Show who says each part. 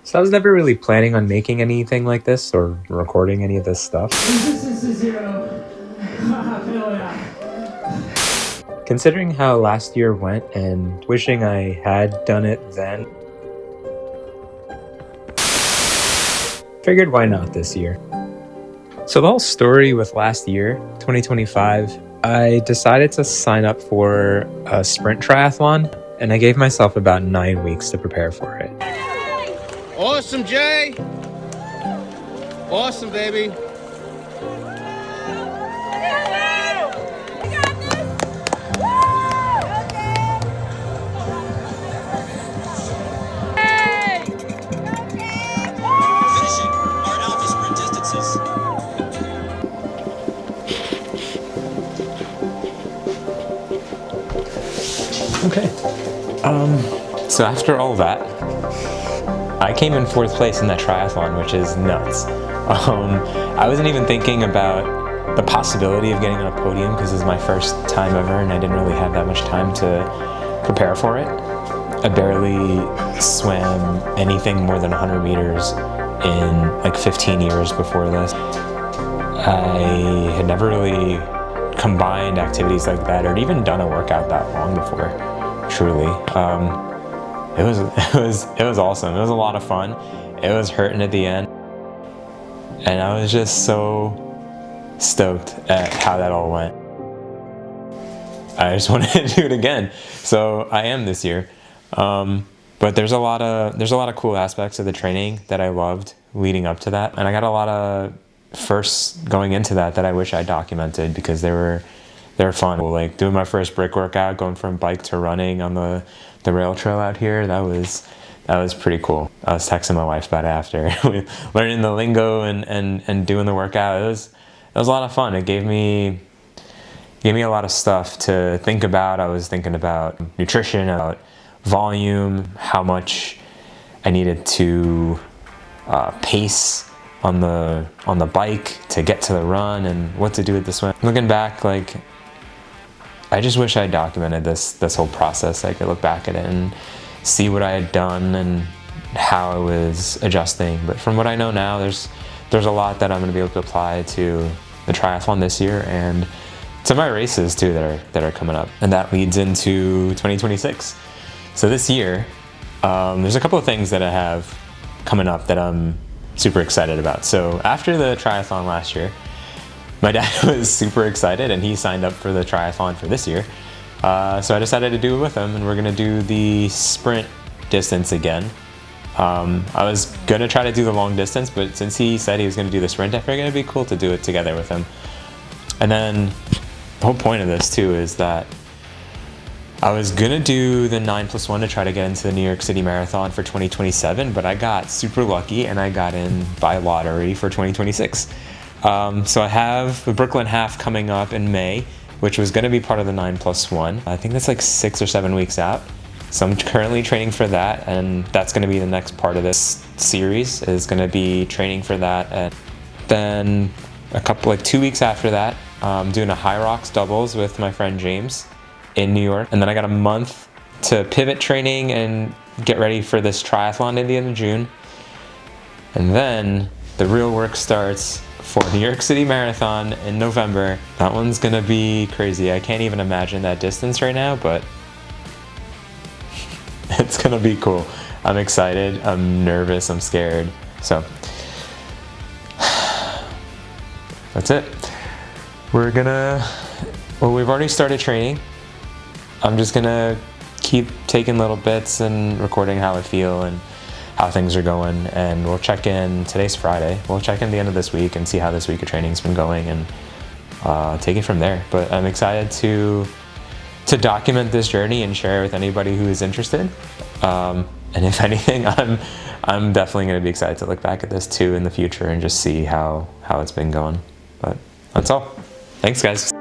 Speaker 1: So I was never really planning on making anything like this or recording any of this stuff.
Speaker 2: Resistance to 0. Hell yeah.
Speaker 1: Considering how last year went and wishing I had done it then, figured why not this year. So the whole story with last year, 2025, I decided to sign up for a sprint triathlon, and I gave myself about 9 weeks to prepare for it.
Speaker 3: Awesome, Jay. Awesome, baby.
Speaker 1: Okay. So after all that, I came in 4th place in that triathlon, which is nuts. I wasn't even thinking about the possibility of getting on a podium because this is my first time ever and I didn't really have that much time to prepare for it. I barely swam anything more than 100 meters in like 15 years before this. I had never really combined activities like that or even done a workout that long before, truly. It was awesome. It was a lot of fun. It was hurting at the end. And I was just so stoked at how that all went. I just wanted to do it again. So I am this year. But there's a lot of cool aspects of the training that I loved leading up to that. And I got a lot of firsts going into that I wish I documented because they were fun. Like doing my first brick workout, going from bike to running on the rail trail out here, that was pretty cool. I was texting my wife about it after. Learning the lingo and doing the workout. It was a lot of fun. It gave me a lot of stuff to think about. I was thinking about nutrition, about volume, how much I needed to pace on the bike to get to the run and what to do with the swim. Looking back, like I just wish I had documented this whole process. I could look back at it and see what I had done and how I was adjusting. But from what I know now, there's a lot that I'm going to be able to apply to the triathlon this year and to my races too that are coming up. And that leads into 2026. So this year, there's a couple of things that I have coming up that I'm super excited about. So after the triathlon last year, my dad was super excited and he signed up for the triathlon for this year. So I decided to do it with him and we're gonna do the sprint distance again. I was gonna try to do the long distance, but since he said he was gonna do the sprint, I figured it'd be cool to do it together with him. And then the whole point of this too is that I was gonna do the 9+1 to try to get into the New York City Marathon for 2027, but I got super lucky and I got in by lottery for 2026. So I have the Brooklyn Half coming up in May, which was gonna be part of the 9+1. I think that's like 6 or 7 weeks out. So I'm currently training for that, and that's gonna be the next part of this series, is gonna be training for that. And then 2 weeks after that, I'm doing a High Rocks doubles with my friend James in New York. And then I got a month to pivot training and get ready for this triathlon at the end of June. And then the real work starts for New York City Marathon in November. That one's gonna be crazy. I can't even imagine that distance right now, but it's gonna be cool. I'm excited, I'm nervous, I'm scared. So that's it. We've already started training. I'm just gonna keep taking little bits and recording how I feel and how things are going, and we'll check in. Today's Friday. We'll check in the end of this week and see how this week of training's been going and take it from there. But I'm excited to document this journey and share it with anybody who is interested. And if anything, I'm definitely going to be excited to look back at this too in the future and just see how it's been going. But that's all. Thanks, guys.